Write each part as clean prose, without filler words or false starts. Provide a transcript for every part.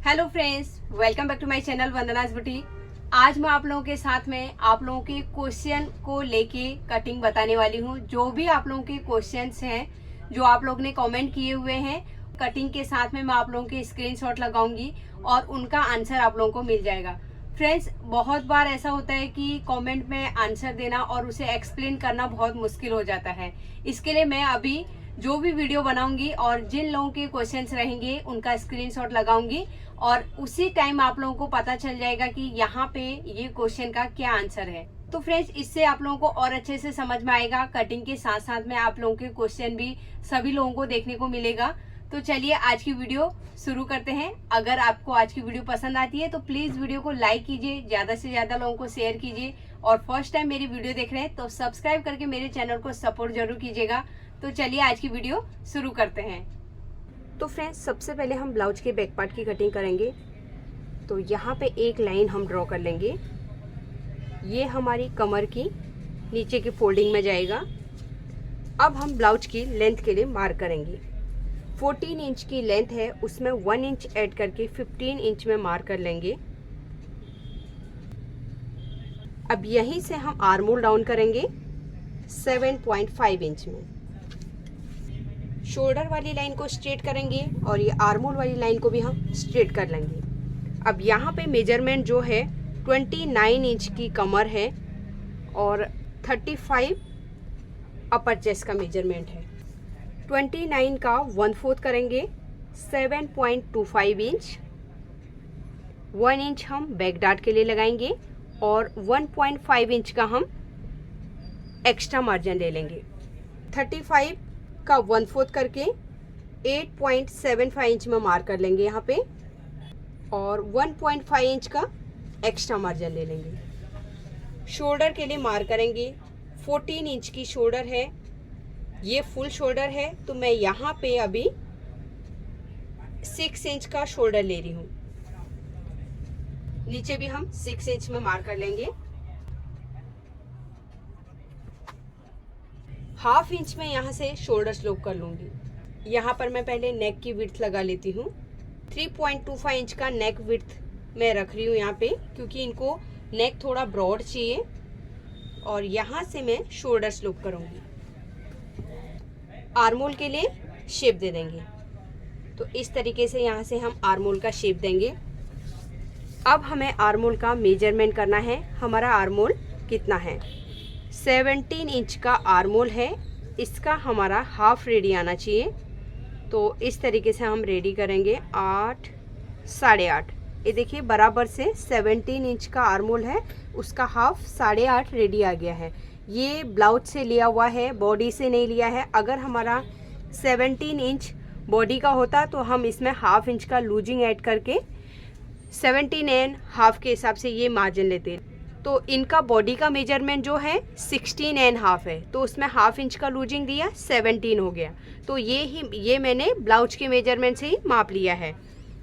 Hello friends, welcome back to my channel Vandana's boutique. आज मैं आप लोगों के साथ में आप लोगों के क्वेश्चन को लेके कटिंग बताने वाली हूँ। जो भी आप लोगों के क्वेश्चंस हैं, जो आप लोगों ने कमेंट किए हुए हैं, कटिंग के साथ में मैं आप लोगों के स्क्रीनशॉट लगाऊंगी और उनका आंसर आप लोगों को मिल जाएगा। फ्रेंड्स, बहुत बार ऐसा होता है कि कमेंट में आंसर देना और उसे एक्सप्लेन करना बहुत मुश्किल हो जाता है। इसके लिए मैं अभी जो भी वीडियो बनाऊंगी और जिन लोगों के क्वेश्चंस रहेंगे उनका स्क्रीनशॉट लगाऊंगी और उसी टाइम आप लोगों को पता चल जाएगा कि यहाँ पे ये क्वेश्चन का क्या आंसर है। तो फ्रेंड्स, इससे आप लोगों को और अच्छे से समझ में आएगा। कटिंग के साथ साथ में आप लोगों के क्वेश्चन भी सभी लोगों को देखने को मिलेगा। तो चलिए आज की वीडियो शुरू करते हैं। अगर आपको आज की वीडियो पसंद आती है तो प्लीज वीडियो को लाइक कीजिए, ज्यादा से ज्यादा लोगों को शेयर कीजिए और फर्स्ट टाइम मेरी वीडियो देख रहे हैं तो सब्सक्राइब करके मेरे चैनल को सपोर्ट जरूर कीजिएगा। तो चलिए आज की वीडियो शुरू करते हैं। तो फ्रेंड्स, सबसे पहले हम ब्लाउज के बैक पार्ट की कटिंग करेंगे। तो यहाँ पे एक लाइन हम ड्रॉ कर लेंगे। ये हमारी कमर की नीचे की फोल्डिंग में जाएगा। अब हम ब्लाउज की लेंथ के लिए मार्क करेंगे। 14 इंच की लेंथ है, उसमें 1 इंच ऐड करके 15 इंच में मार्क कर लेंगे। अब यहीं से हम आर्म होल डाउन करेंगे 7.5 इंच में। शोल्डर वाली लाइन को स्ट्रेट करेंगे और ये आर्म होल वाली लाइन को भी हम स्ट्रेट कर लेंगे। अब यहाँ पे मेजरमेंट जो है 29 इंच की कमर है और 35 अपर चेस्ट का मेजरमेंट है। 29 का 1/4 करेंगे 7.25 इंच। 1 इंच हम बैक डार्ट के लिए लगाएंगे और 1.5 इंच का हम एक्स्ट्रा मार्जिन ले लेंगे। 35 का 1/4 करके 8.75 इंच में मार्क कर लेंगे यहाँ पे और 1.5 इंच का एक्स्ट्रा मार्जिन ले लेंगे। शोल्डर के लिए मार्क करेंगे। 14 इंच की शोल्डर है, ये फुल शोल्डर है तो मैं यहाँ पे अभी 6 इंच का शोल्डर ले रही हूँ। नीचे भी हम 6 इंच में मार्क कर लेंगे। 1/2 इंच में यहाँ से शोल्डर स्लोप कर लूंगी। यहाँ पर मैं पहले नेक की विड्थ लगा लेती हूँ। 3.25 इंच का नेक विड्थ मैं रख रही हूँ यहाँ पे, क्योंकि इनको नेक थोड़ा ब्रॉड चाहिए और यहाँ से मैं शोल्डर स्लोप करूँगी। आर्म होल के लिए शेप दे देंगे। तो इस तरीके से यहाँ से हम आर्म होल का शेप देंगे। अब हमें आर्म होल का मेजरमेंट करना है। हमारा आर्म होल कितना है? 17 इंच का आर्म होल है। इसका हमारा हाफ रेडी आना चाहिए। तो इस तरीके से हम रेडी करेंगे 8, 8.5। ये देखिए बराबर से 17 इंच का आर्म होल है, उसका हाफ 8.5 रेडी आ गया है। ये ब्लाउज से लिया हुआ है, बॉडी से नहीं लिया है। अगर हमारा 17 इंच बॉडी का होता तो हम इसमें 1/2 इंच का लूजिंग ऐड करके 17.5 के हिसाब से ये मार्जिन लेते। तो इनका बॉडी का मेजरमेंट जो है 16.5 है, तो उसमें 1/2 इंच का लूजिंग दिया, 17 हो गया। तो ये मैंने ब्लाउज के मेजरमेंट से ही माप लिया है।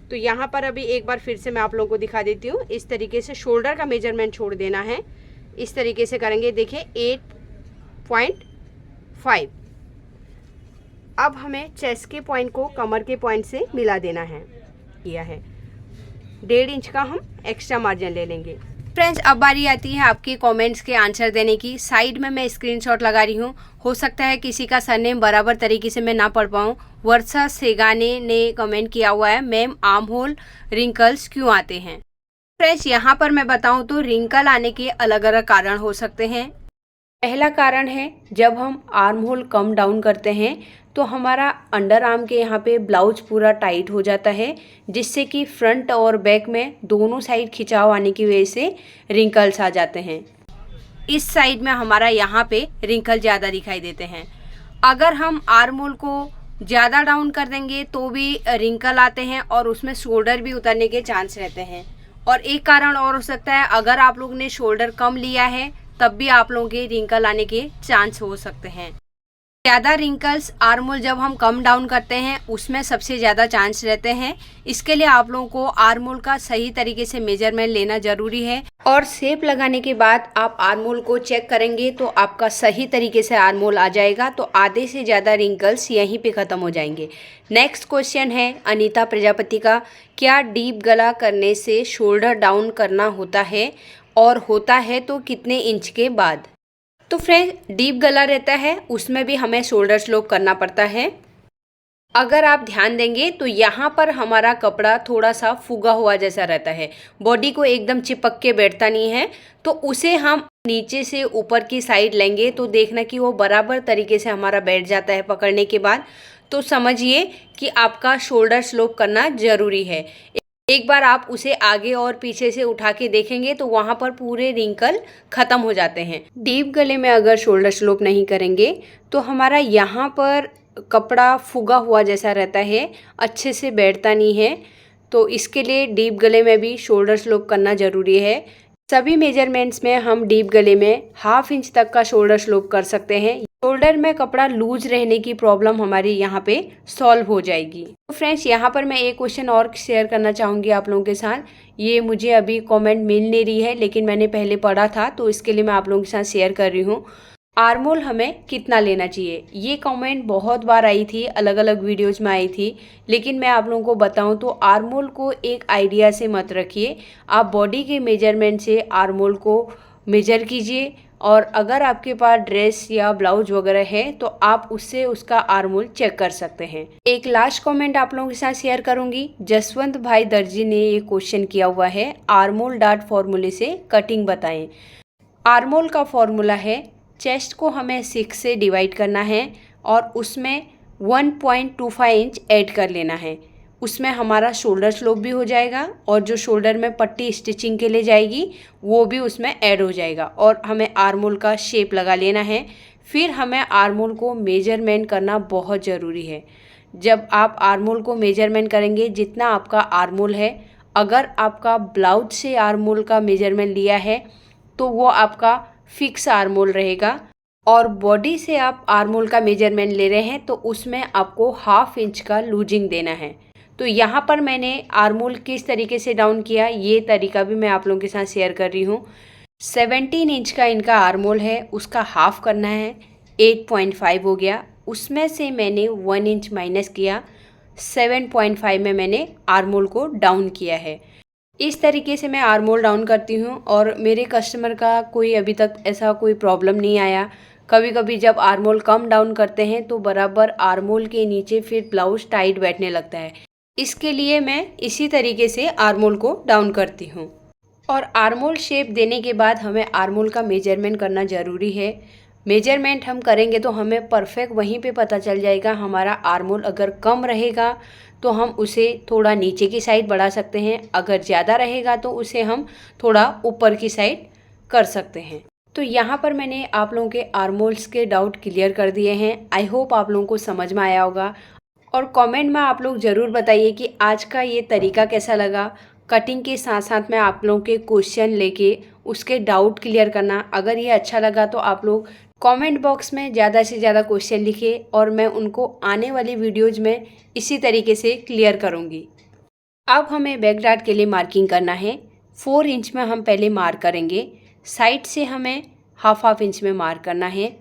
तो यहाँ पर अभी एक बार फिर से मैं आप लोगों को दिखा देती हूँ। इस तरीके से शोल्डर का मेजरमेंट छोड़ देना है। इस तरीके से करेंगे। देखिए 8.5। अब हमें चेस्ट के पॉइंट को कमर के पॉइंट से मिला देना है। किया है 1.5 इंच का हम एक्स्ट्रा मार्जिन ले लेंगे। फ्रेंड्स, अब बारी आती है आपके कमेंट्स के आंसर देने की। साइड में मैं स्क्रीनशॉट लगा रही हूँ। हो सकता है किसी का सरनेम बराबर तरीके से मैं ना पढ़ पाऊँ। वर्षा सेगाने ने कमेंट किया हुआ है, मैम आर्म होल रिंकल्स क्यों आते हैं? फ्रेंड्स, यहाँ पर मैं बताऊँ तो रिंकल आने के अलग अलग कारण हो सकते हैं। पहला कारण है जब हम आर्म होल कम डाउन करते हैं तो हमारा अंडर आर्म के यहाँ पे ब्लाउज पूरा टाइट हो जाता है, जिससे कि फ्रंट और बैक में दोनों साइड खिंचाव आने की वजह से रिंकल्स आ जाते हैं। इस साइड में हमारा यहाँ पे रिंकल ज़्यादा दिखाई देते हैं। अगर हम आर्म होल को ज़्यादा डाउन कर देंगे तो भी रिंकल आते हैं और उसमें शोल्डर भी उतरने के चांस रहते हैं। और एक कारण और हो सकता है, अगर आप लोग ने शोल्डर कम लिया है तब भी आप लोगों के रिंकल आने के चांस हो सकते हैं। ज़्यादा रिंकल्स आर्म होल जब हम कम डाउन करते हैं उसमें सबसे ज़्यादा चांस रहते हैं। इसके लिए आप लोगों को आर्म होल का सही तरीके से मेजरमेंट लेना ज़रूरी है और शेप लगाने के बाद आप आर्म होल को चेक करेंगे तो आपका सही तरीके से आर्म होल आ जाएगा, तो आधे से ज़्यादा रिंकल्स यहीं पे ख़त्म हो जाएंगे। नेक्स्ट क्वेश्चन है अनीता प्रजापति का, क्या डीप गला करने से शोल्डर डाउन करना होता है और होता है तो कितने इंच के बाद? तो फ्रेंड, डीप गला रहता है उसमें भी हमें शोल्डर स्लोप करना पड़ता है। अगर आप ध्यान देंगे तो यहाँ पर हमारा कपड़ा थोड़ा सा फूगा हुआ जैसा रहता है, बॉडी को एकदम चिपक के बैठता नहीं है, तो उसे हम नीचे से ऊपर की साइड लेंगे तो देखना कि वो बराबर तरीके से हमारा बैठ जाता है पकड़ने के बाद। तो समझिए कि आपका शोल्डर स्लोप करना ज़रूरी है। एक बार आप उसे आगे और पीछे से उठा के देखेंगे तो वहाँ पर पूरे रिंकल ख़त्म हो जाते हैं। डीप गले में अगर शोल्डर स्लोप नहीं करेंगे तो हमारा यहाँ पर कपड़ा फूगा हुआ जैसा रहता है, अच्छे से बैठता नहीं है। तो इसके लिए डीप गले में भी शोल्डर स्लोप करना ज़रूरी है। सभी मेजरमेंट्स में हम डीप गले में 1/2 इंच तक का शोल्डर स्लोप कर सकते हैं। शोल्डर में कपड़ा लूज रहने की प्रॉब्लम हमारी यहाँ पे सॉल्व हो जाएगी। तो फ्रेंड्स, यहाँ पर मैं एक क्वेश्चन और शेयर करना चाहूँगी आप लोगों के साथ। ये मुझे अभी कमेंट मिल नहीं रही है लेकिन मैंने पहले पढ़ा था तो इसके लिए मैं आप लोगों के साथ शेयर कर रही हूँ। आर्म होल हमें कितना लेना चाहिए? ये कमेंट बहुत बार आई थी, अलग अलग वीडियोज़ में आई थी, लेकिन मैं आप लोगों को बताऊँ तो आर्म होल को एक आइडिया से मत रखिए। आप बॉडी के मेजरमेंट से आर्म होल को मेजर कीजिए और अगर आपके पास ड्रेस या ब्लाउज वगैरह है तो आप उससे उसका आर्म होल चेक कर सकते हैं। एक लास्ट कमेंट आप लोगों के साथ शेयर करूंगी। जसवंत भाई दर्जी ने ये क्वेश्चन किया हुआ है, आर्म होल डार्ट फॉर्मूले से कटिंग बताएं। आर्म होल का फॉर्मूला है, चेस्ट को हमें 6 से डिवाइड करना है और उसमें 1.25 इंच ऐड कर लेना है। उसमें हमारा शोल्डर स्लोप भी हो जाएगा और जो शोल्डर में पट्टी स्टिचिंग के लिए जाएगी वो भी उसमें ऐड हो जाएगा और हमें आर्म होल का शेप लगा लेना है। फिर हमें आर्म होल को मेजरमेंट करना बहुत ज़रूरी है। जब आप आर्म होल को मेजरमेंट करेंगे, जितना आपका आर्म होल है, अगर आपका ब्लाउज से आर्म होल का मेजरमेंट लिया है तो वो आपका फिक्स आर्म होल रहेगा और बॉडी से आप आर्म होल का मेजरमेंट ले रहे हैं तो उसमें आपको 1/2 इंच का लूजिंग देना है। तो यहाँ पर मैंने आर्म होल किस तरीके से डाउन किया ये तरीका भी मैं आप लोगों के साथ शेयर कर रही हूँ। 17 इंच का इनका आर्म होल है, उसका हाफ करना है, 8.5 हो गया। उसमें से मैंने 1 इंच माइनस किया, 7.5 में मैंने आर्म होल को डाउन किया है। इस तरीके से मैं आर्म होल डाउन करती हूँ और मेरे कस्टमर का कोई अभी तक ऐसा कोई प्रॉब्लम नहीं आया। कभी कभी जब आर्म होल कम डाउन करते हैं तो बराबर आर्म होल के नीचे फिर ब्लाउज टाइट बैठने लगता है। इसके लिए मैं इसी तरीके से आर्म होल को डाउन करती हूँ। और आर्म होल शेप देने के बाद हमें आर्म होल का मेजरमेंट करना ज़रूरी है। मेजरमेंट हम करेंगे तो हमें परफेक्ट वहीं पे पता चल जाएगा। हमारा आर्म होल अगर कम रहेगा तो हम उसे थोड़ा नीचे की साइड बढ़ा सकते हैं, अगर ज़्यादा रहेगा तो उसे हम थोड़ा ऊपर की साइड कर सकते हैं। तो यहाँ पर मैंने आप लोगों के आर्म होल्स के डाउट क्लियर कर दिए हैं। आई होप आप लोगों को समझ में आया होगा और कमेंट में आप लोग ज़रूर बताइए कि आज का ये तरीका कैसा लगा। कटिंग के साथ साथ में आप लोगों के क्वेश्चन लेके उसके डाउट क्लियर करना, अगर ये अच्छा लगा तो आप लोग कमेंट बॉक्स में ज़्यादा से ज़्यादा क्वेश्चन लिखिए और मैं उनको आने वाली वीडियोज़ में इसी तरीके से क्लियर करूँगी। अब हमें बैक डार्ट के लिए मार्किंग करना है। 4 इंच में हम पहले मार्क करेंगे, साइड से हमें 1/2 इंच में मार्क करना है।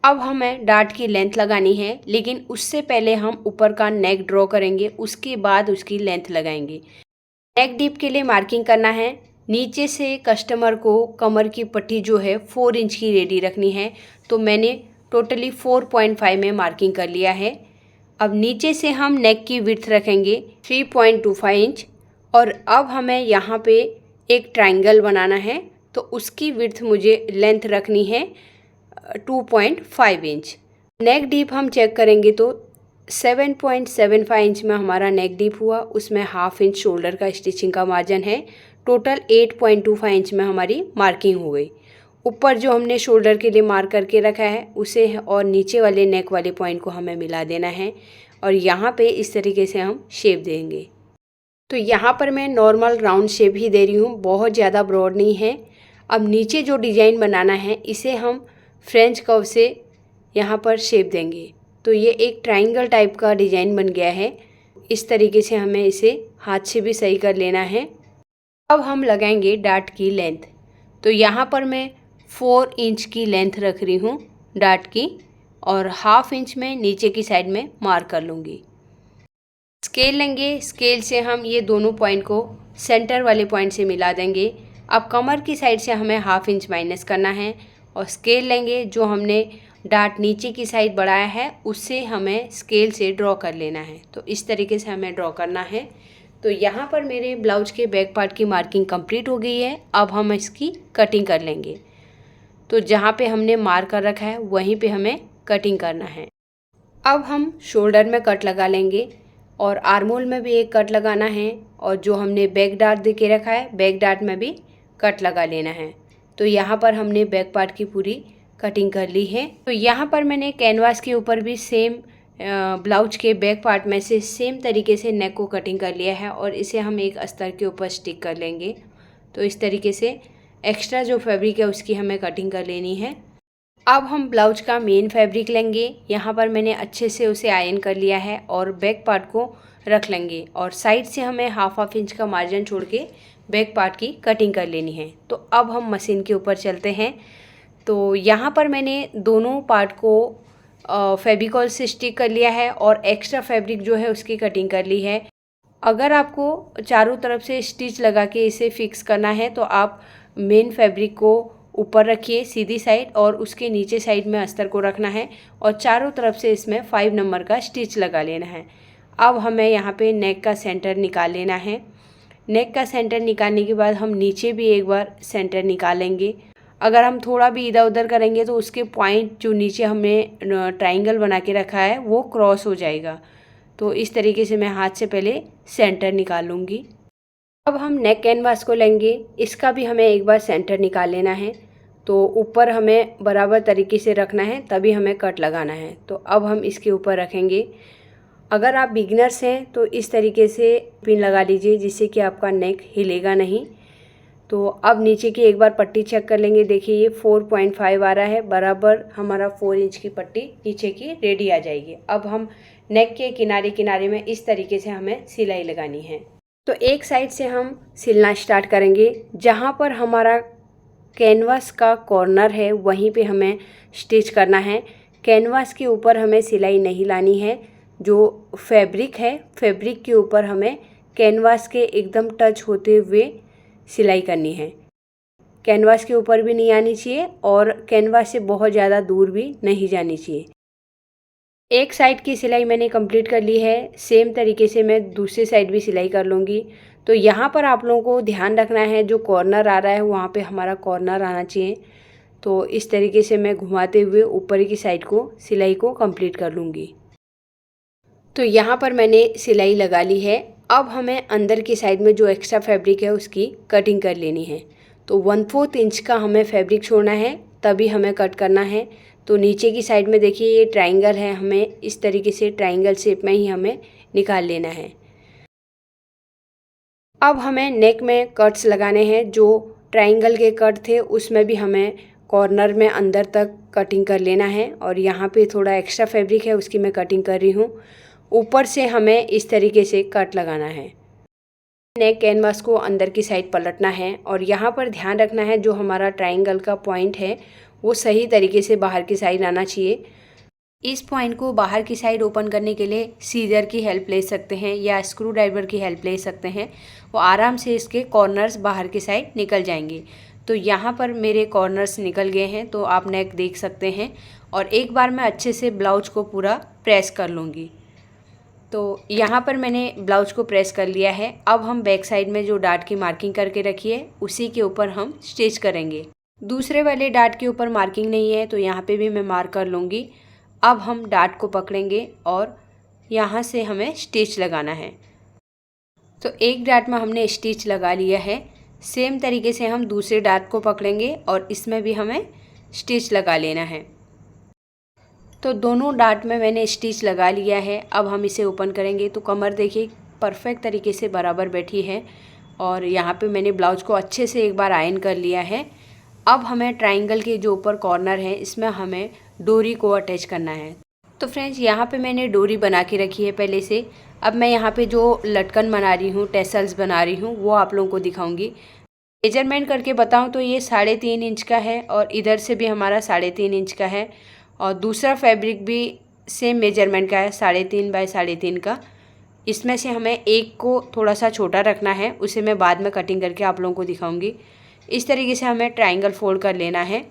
अब हमें डार्ट की लेंथ लगानी है, लेकिन उससे पहले हम ऊपर का नेक ड्रॉ करेंगे, उसके बाद उसकी लेंथ लगाएंगे। नेक डीप के लिए मार्किंग करना है। नीचे से कस्टमर को कमर की पट्टी जो है 4 इंच की रेडी रखनी है, तो मैंने टोटली 4.5 में मार्किंग कर लिया है। अब नीचे से हम नेक की विड्थ रखेंगे 3.25 इंच और अब हमें यहाँ पे एक ट्रायंगल बनाना है, तो उसकी विड्थ मुझे लेंथ रखनी है 2.5 इंच। नेक डीप हम चेक करेंगे तो 7.75 इंच में हमारा नेक डीप हुआ, उसमें 1/2 इंच शोल्डर का स्टिचिंग का मार्जिन है। टोटल 8.25 इंच में हमारी मार्किंग हो गई। ऊपर जो हमने शोल्डर के लिए मार्क करके रखा है उसे और नीचे वाले नेक वाले पॉइंट को हमें मिला देना है और यहाँ पे इस तरीके से हम शेप देंगे। तो यहाँ पर मैं नॉर्मल राउंड शेप ही दे रही हूँ, बहुत ज़्यादा ब्रॉड नहीं है। अब नीचे जो डिज़ाइन बनाना है इसे हम फ्रेंच कर्व से यहाँ पर शेप देंगे। तो ये एक ट्रायंगल टाइप का डिज़ाइन बन गया है। इस तरीके से हमें इसे हाथ से भी सही कर लेना है। अब हम लगाएंगे डार्ट की लेंथ। तो यहाँ पर मैं 4 इंच की लेंथ रख रही हूँ डार्ट की, और हाफ इंच में नीचे की साइड में मार्क कर लूँगी। स्केल लेंगे, स्केल से हम ये दोनों पॉइंट को सेंटर वाले पॉइंट से मिला देंगे। अब कमर की साइड से हमें हाफ इंच माइनस करना है, और स्केल लेंगे, जो हमने डार्ट नीचे की साइड बढ़ाया है उससे हमें स्केल से ड्रॉ कर लेना है। तो इस तरीके से हमें ड्रॉ करना है। तो यहाँ पर मेरे ब्लाउज के बैक पार्ट की मार्किंग कंप्लीट हो गई है। अब हम इसकी कटिंग कर लेंगे। तो जहाँ पे हमने मार्क कर रखा है वहीं पे हमें कटिंग करना है। अब हम शोल्डर में कट लगा लेंगे, और आर्मोल में भी एक कट लगाना है, और जो हमने बैक डार्ट दे के रखा है बैक डार्ट में भी कट लगा लेना है। तो यहाँ पर हमने बैक पार्ट की पूरी कटिंग कर ली है। तो यहाँ पर मैंने कैनवास के ऊपर भी सेम ब्लाउज के बैक पार्ट में से सेम तरीके से नेक को कटिंग कर लिया है, और इसे हम एक अस्तर के ऊपर स्टिक कर लेंगे। तो इस तरीके से एक्स्ट्रा जो फैब्रिक है उसकी हमें कटिंग कर लेनी है। अब हम ब्लाउज का मेन फैब्रिक लेंगे। यहाँ पर मैंने अच्छे से उसे आयरन कर लिया है, और बैक पार्ट को रख लेंगे, और साइड से हमें हाफ इंच का मार्जिन छोड़ के बैक पार्ट की कटिंग कर लेनी है। तो अब हम मशीन के ऊपर चलते हैं। तो यहाँ पर मैंने दोनों पार्ट को फेविकॉल से स्टिक कर लिया है, और एक्स्ट्रा फैब्रिक जो है उसकी कटिंग कर ली है। अगर आपको चारों तरफ से स्टिच लगा के इसे फिक्स करना है तो आप मेन फैब्रिक को ऊपर रखिए सीधी साइड, और उसके नीचे साइड में अस्तर को रखना है, और चारों तरफ से इसमें 5 नंबर का स्टिच लगा लेना है। अब हमें यहाँ पे नेक का सेंटर निकाल लेना है। नेक का सेंटर निकालने के बाद हम नीचे भी एक बार सेंटर निकालेंगे। अगर हम थोड़ा भी इधर उधर करेंगे तो उसके पॉइंट जो नीचे हमने ट्राइंगल बना के रखा है वो क्रॉस हो जाएगा। तो इस तरीके से मैं हाथ से पहले सेंटर निकाल लूँगी। अब हम नेक कैनवास को लेंगे, इसका भी हमें एक बार सेंटर निकाल लेना है। तो ऊपर हमें बराबर तरीके से रखना है, तभी हमें कट लगाना है। तो अब हम इसके ऊपर रखेंगे। अगर आप बिगिनर्स हैं तो इस तरीके से पिन लगा लीजिए जिससे कि आपका नेक हिलेगा नहीं। तो अब नीचे की एक बार पट्टी चेक कर लेंगे। देखिए ये 4.5 आ रहा है, बराबर हमारा 4 इंच की पट्टी नीचे की रेडी आ जाएगी। अब हम नेक के किनारे किनारे में इस तरीके से हमें सिलाई लगानी है। तो एक साइड से हम सिलना स्टार्ट करेंगे। जहाँ पर हमारा कैनवास का कॉर्नर है वहीं पे हमें स्टिच करना है। कैनवास के ऊपर हमें सिलाई नहीं लानी है। जो फैब्रिक है, फैब्रिक के ऊपर हमें कैनवास के एकदम टच होते हुए सिलाई करनी है। कैनवास के ऊपर भी नहीं आनी चाहिए और कैनवास से बहुत ज़्यादा दूर भी नहीं जानी चाहिए। एक साइड की सिलाई मैंने कंप्लीट कर ली है। सेम तरीके से मैं दूसरी साइड भी सिलाई कर लूँगी। तो यहाँ पर आप लोगों को ध्यान रखना है, जो कॉर्नर आ रहा है वहाँ पे हमारा कॉर्नर आना चाहिए। तो इस तरीके से मैं घुमाते हुए ऊपर की साइड को सिलाई को कंप्लीट कर लूँगी। तो यहाँ पर मैंने सिलाई लगा ली है। अब हमें अंदर की साइड में जो एक्स्ट्रा फैब्रिक है उसकी कटिंग कर लेनी है। तो 1/4 इंच का हमें फैब्रिक छोड़ना है, तभी हमें कट करना है। तो नीचे की साइड में देखिए ये ट्रायंगल है, हमें इस तरीके से ट्रायंगल शेप में ही हमें निकाल लेना है। अब हमें नेक में कट्स लगाने हैं। जो ट्रायंगल के कट थे उसमें भी हमें कॉर्नर में अंदर तक कटिंग कर लेना है, और यहाँ पे थोड़ा एक्स्ट्रा फैब्रिक है उसकी मैं कटिंग कर रही हूँ। ऊपर से हमें इस तरीके से कट लगाना है। नेक कैनवास को अंदर की साइड पलटना है, और यहाँ पर ध्यान रखना है जो हमारा ट्रायंगल का पॉइंट है वो सही तरीके से बाहर की साइड आना चाहिए। इस पॉइंट को बाहर की साइड ओपन करने के लिए सीजर की हेल्प ले सकते हैं या स्क्रू ड्राइवर की हेल्प ले सकते हैं। वो आराम से इसके कॉर्नर्स बाहर की साइड निकल जाएंगे। तो यहाँ पर मेरे कॉर्नर्स निकल गए हैं, तो आप नेक देख सकते हैं। और एक बार मैं अच्छे से ब्लाउज को पूरा प्रेस कर लूँगी। तो यहाँ पर मैंने ब्लाउज को प्रेस कर लिया है। अब हम बैक साइड में जो डार्ट की मार्किंग करके रखी है उसी के ऊपर हम स्टिच करेंगे। दूसरे वाले डार्ट के ऊपर मार्किंग नहीं है तो यहाँ पे भी मैं मार्क कर लूँगी। अब हम डार्ट को पकड़ेंगे और यहाँ से हमें स्टिच लगाना है। तो एक डार्ट में हमने स्टिच लगा लिया है। सेम तरीके से हम दूसरे डार्ट को पकड़ेंगे और इसमें भी हमें स्टिच लगा लेना है। तो दोनों डार्ट में मैंने स्टिच लगा लिया है। अब हम इसे ओपन करेंगे तो कमर देखिए परफेक्ट तरीके से बराबर बैठी है, और यहाँ पे मैंने ब्लाउज को अच्छे से एक बार आयरन कर लिया है। अब हमें ट्रायंगल के जो ऊपर कॉर्नर है इसमें हमें डोरी को अटैच करना है। तो फ्रेंड्स यहाँ पे मैंने डोरी बना के रखी है पहले से। अब मैं यहाँ पे जो लटकन बना रही हूँ, टेसल्स बना रही हूँ, वो आप लोगों को दिखाऊंगी। मेजरमेंट करके बताऊँ तो ये 3.5 इंच का है और इधर से भी हमारा 3.5 इंच का है और दूसरा फैब्रिक भी सेम मेजरमेंट का है, 3.5 बाय 3.5 का। इसमें से हमें एक को थोड़ा सा छोटा रखना है, उसे मैं बाद में कटिंग करके आप लोगों को दिखाऊंगी। इस तरीके से हमें ट्रायंगल फोल्ड कर लेना है।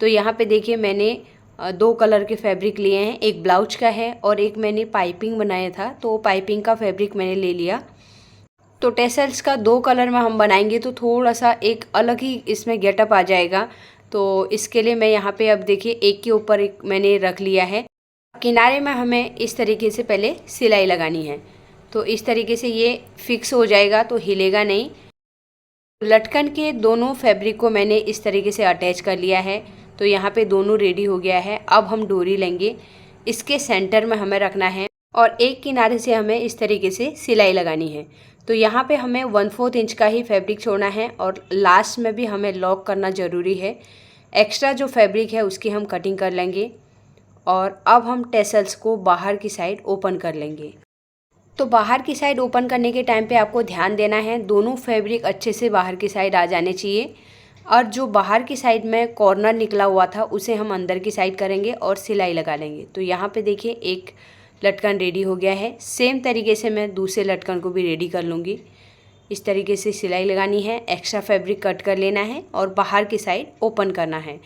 तो यहाँ पे देखिए मैंने 2 कलर के फैब्रिक लिए हैं, एक ब्लाउज का है और एक मैंने पाइपिंग बनाया था, तो पाइपिंग का फैब्रिक मैंने ले लिया। तो टेसल्स का 2 कलर में हम बनाएंगे तो थोड़ा सा एक अलग ही इसमें गेटअप आ जाएगा। तो इसके लिए मैं यहाँ पे अब देखिए एक के ऊपर एक मैंने रख लिया है। किनारे में हमें इस तरीके से पहले सिलाई लगानी है, तो इस तरीके से ये फिक्स हो जाएगा तो हिलेगा नहीं। लटकन के दोनों फैब्रिक को मैंने इस तरीके से अटैच कर लिया है। तो यहाँ पे दोनों रेडी हो गया है। अब हम डोरी लेंगे, इसके सेंटर में हमें रखना है और एक किनारे से हमें इस तरीके से सिलाई लगानी है। तो यहाँ पे हमें 1/4 इंच का ही फैब्रिक छोड़ना है और लास्ट में भी हमें लॉक करना ज़रूरी है। एक्स्ट्रा जो फैब्रिक है उसकी हम कटिंग कर लेंगे और अब हम टेसल्स को बाहर की साइड ओपन कर लेंगे। तो बाहर की साइड ओपन करने के टाइम पे आपको ध्यान देना है, दोनों फैब्रिक अच्छे से बाहर की साइड आ जाने चाहिए और जो बाहर की साइड में कॉर्नर निकला हुआ था उसे हम अंदर की साइड करेंगे और सिलाई लगा लेंगे। तो यहाँ पे देखिए एक लटकन रेडी हो गया है। सेम तरीके से मैं दूसरे लटकन को भी रेडी कर लूँगी। इस तरीके से सिलाई लगानी है, एक्स्ट्रा फैब्रिक कट कर लेना है और बाहर की साइड ओपन करना है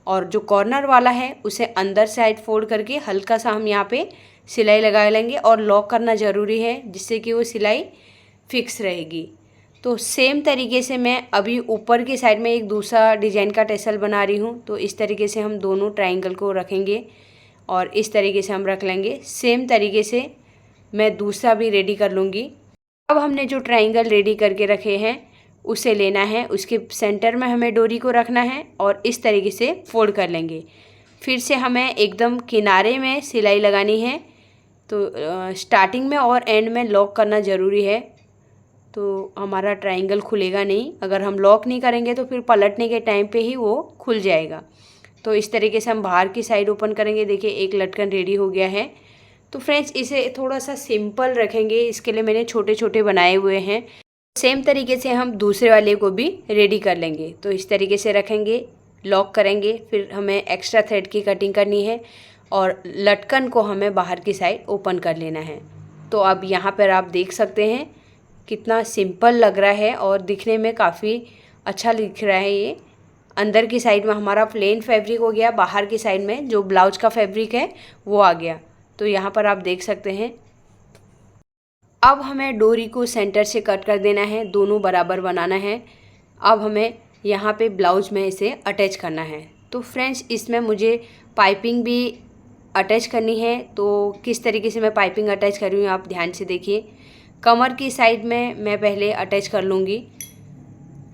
और जो कॉर्नर वाला है उसे अंदर साइड फोल्ड करके हल्का सा हम यहाँ पे सिलाई लगा लेंगे और लॉक करना ज़रूरी है जिससे कि वो सिलाई फिक्स रहेगी। तो सेम तरीके से मैं अभी ऊपर की साइड में एक दूसरा डिज़ाइन का टेसल बना रही हूँ। तो इस तरीके से हम दोनों ट्रायंगल को रखेंगे और इस तरीके से हम रख लेंगे। सेम तरीके से मैं दूसरा भी रेडी कर लूँगी। अब हमने जो ट्रायंगल रेडी करके रखे हैं उसे लेना है, उसके सेंटर में हमें डोरी को रखना है और इस तरीके से फोल्ड कर लेंगे। फिर से हमें एकदम किनारे में सिलाई लगानी है। तो स्टार्टिंग में और एंड में लॉक करना ज़रूरी है, तो हमारा ट्रायंगल खुलेगा नहीं। अगर हम लॉक नहीं करेंगे तो फिर पलटने के टाइम पे ही वो खुल जाएगा। तो इस तरीके से हम बाहर की साइड ओपन करेंगे। देखिए एक लटकन रेडी हो गया है। तो फ्रेंड्स इसे थोड़ा सा सिंपल रखेंगे, इसके लिए मैंने छोटे छोटे बनाए हुए हैं। सेम तरीके से हम दूसरे वाले को भी रेडी कर लेंगे। तो इस तरीके से रखेंगे, लॉक करेंगे, फिर हमें एक्स्ट्रा थ्रेड की कटिंग करनी है और लटकन को हमें बाहर की साइड ओपन कर लेना है। तो अब यहाँ पर आप देख सकते हैं कितना सिंपल लग रहा है और दिखने में काफ़ी अच्छा दिख रहा है। ये अंदर की साइड में हमारा प्लेन फैब्रिक हो गया, बाहर की साइड में जो ब्लाउज का फैब्रिक है वो आ गया। तो यहाँ पर आप देख सकते हैं। अब हमें डोरी को सेंटर से कट कर देना है, दोनों बराबर बनाना है। अब हमें यहाँ पे ब्लाउज में इसे अटैच करना है। तो फ्रेंड्स इसमें मुझे पाइपिंग भी अटैच करनी है। तो किस तरीके से मैं पाइपिंग अटैच कर रही हूँ आप ध्यान से देखिए। कमर की साइड में मैं पहले अटैच कर लूँगी।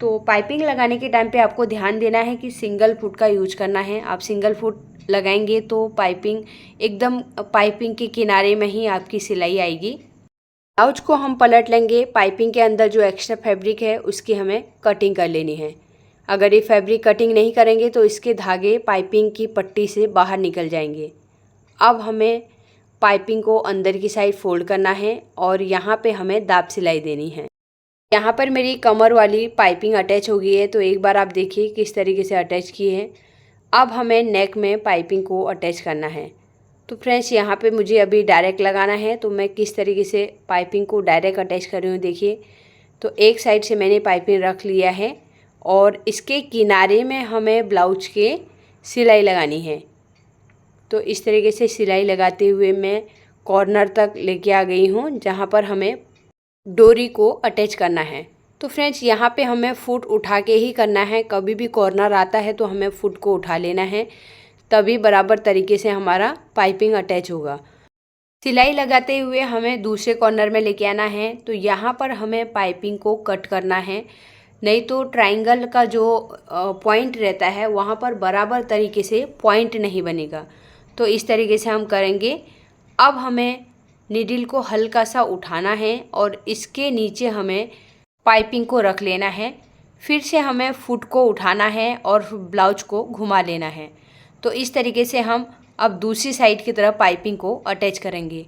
तो पाइपिंग लगाने के टाइम पे आपको ध्यान देना है कि सिंगल फुट का यूज करना है। आप सिंगल फुट लगाएंगे तो पाइपिंग एकदम पाइपिंग के किनारे में ही आपकी सिलाई आएगी। ब्लाउज को हम पलट लेंगे, पाइपिंग के अंदर जो एक्स्ट्रा फैब्रिक है उसकी हमें कटिंग कर लेनी है। अगर ये फैब्रिक कटिंग नहीं करेंगे तो इसके धागे पाइपिंग की पट्टी से बाहर निकल जाएंगे। अब हमें पाइपिंग को अंदर की साइड फोल्ड करना है और यहाँ पे हमें दाब सिलाई देनी है। यहाँ पर मेरी कमर वाली पाइपिंग अटैच हो गई है। तो एक बार आप देखिए किस तरीके से अटैच की है। अब हमें नेक में पाइपिंग को अटैच करना है। तो फ्रेंड्स यहाँ पे मुझे अभी डायरेक्ट लगाना है, तो मैं किस तरीके से पाइपिंग को डायरेक्ट अटैच कर रही हूँ देखिए। तो एक साइड से मैंने पाइपिंग रख लिया है और इसके किनारे में हमें ब्लाउज के सिलाई लगानी है। तो इस तरीके से सिलाई लगाते हुए मैं कॉर्नर तक लेके आ गई हूँ जहाँ पर हमें डोरी को अटैच करना है। तो फ्रेंड्स यहाँ पे हमें फुट उठा के ही करना है। कभी भी कॉर्नर आता है तो हमें फुट को उठा लेना है, तभी बराबर तरीके से हमारा पाइपिंग अटैच होगा। सिलाई लगाते हुए हमें दूसरे कॉर्नर में लेके आना है। तो यहाँ पर हमें पाइपिंग को कट करना है, नहीं तो ट्रायंगल का जो पॉइंट रहता है वहाँ पर बराबर तरीके से पॉइंट नहीं बनेगा। तो इस तरीके से हम करेंगे। अब हमें नीडल को हल्का सा उठाना है और इसके नीचे हमें पाइपिंग को रख लेना है। फिर से हमें फुट को उठाना है और ब्लाउज को घुमा लेना है। तो इस तरीके से हम अब दूसरी साइड की तरफ पाइपिंग को अटैच करेंगे।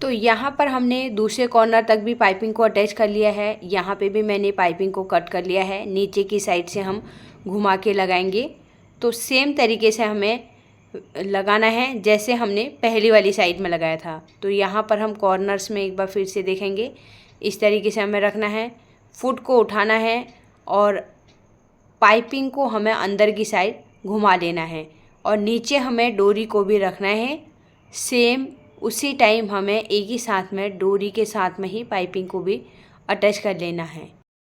तो यहाँ पर हमने दूसरे कॉर्नर तक भी पाइपिंग को अटैच कर लिया है। यहाँ पे भी मैंने पाइपिंग को कट कर लिया है। नीचे की साइड से हम घुमा के लगाएंगे। तो सेम तरीके से हमें लगाना है जैसे हमने पहली वाली साइड में लगाया था। तो यहाँ पर हम कॉर्नर्स में एक बार फिर से देखेंगे। इस तरीके से हमें रखना है, फुट को उठाना है और पाइपिंग को हमें अंदर की साइड घुमा लेना है और नीचे हमें डोरी को भी रखना है। सेम उसी टाइम हमें एक ही साथ में डोरी के साथ में ही पाइपिंग को भी अटैच कर लेना है।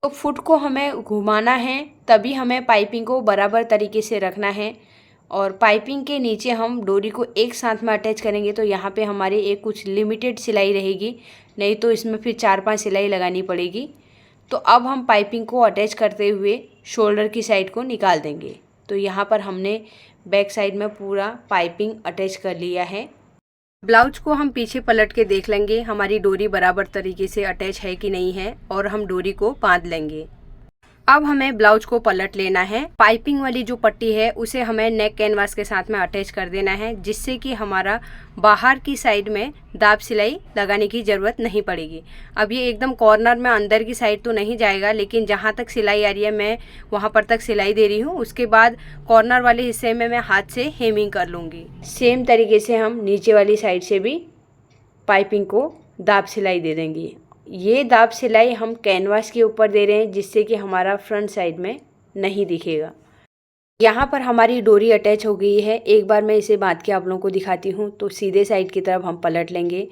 तो फुट को हमें घुमाना है, तभी हमें पाइपिंग को बराबर तरीके से रखना है और पाइपिंग के नीचे हम डोरी को एक साथ में अटैच करेंगे। तो यहाँ पे हमारी एक कुछ लिमिटेड सिलाई रहेगी, नहीं तो इसमें फिर 4-5 सिलाई लगानी पड़ेगी। तो अब हम पाइपिंग को अटैच करते हुए शोल्डर की साइड को निकाल देंगे। तो यहाँ पर हमने बैक साइड में पूरा पाइपिंग अटैच कर लिया है। ब्लाउज को हम पीछे पलट के देख लेंगे हमारी डोरी बराबर तरीके से अटैच है कि नहीं है और हम डोरी को बांध लेंगे। अब हमें ब्लाउज को पलट लेना है। पाइपिंग वाली जो पट्टी है उसे हमें नेक कैनवास के साथ में अटैच कर देना है, जिससे कि हमारा बाहर की साइड में दाब सिलाई लगाने की ज़रूरत नहीं पड़ेगी। अब ये एकदम कॉर्नर में अंदर की साइड तो नहीं जाएगा, लेकिन जहाँ तक सिलाई आ रही है मैं वहाँ पर तक सिलाई दे रही हूँ। उसके बाद कॉर्नर वाले हिस्से में मैं हाथ से हेमिंग कर लूँगी। सेम तरीके से हम नीचे वाली साइड से भी पाइपिंग को दाब सिलाई दे देंगे। ये दाब सिलाई हम कैनवास के ऊपर दे रहे हैं, जिससे कि हमारा फ्रंट साइड में नहीं दिखेगा। यहाँ पर हमारी डोरी अटैच हो गई है। एक बार मैं इसे बांध के आप लोगों को दिखाती हूँ। तो सीधे साइड की तरफ हम पलट लेंगे।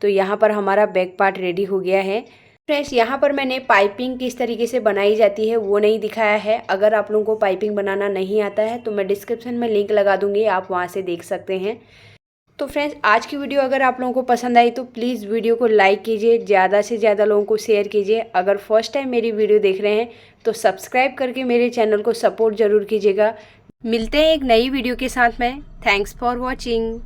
तो यहाँ पर हमारा बैक पार्ट रेडी हो गया है। फ्रेंड्स, यहाँ पर मैंने पाइपिंग किस तरीके से बनाई जाती है वो नहीं दिखाया है। अगर आप लोगों को पाइपिंग बनाना नहीं आता है तो मैं डिस्क्रिप्शन में लिंक लगा दूँगी, आप वहाँ से देख सकते हैं। तो फ्रेंड्स, आज की वीडियो अगर आप लोगों को पसंद आई तो प्लीज़ वीडियो को लाइक कीजिए, ज़्यादा से ज़्यादा लोगों को शेयर कीजिए। अगर फर्स्ट टाइम मेरी वीडियो देख रहे हैं तो सब्सक्राइब करके मेरे चैनल को सपोर्ट ज़रूर कीजिएगा। मिलते हैं एक नई वीडियो के साथ में। Thanks for watching.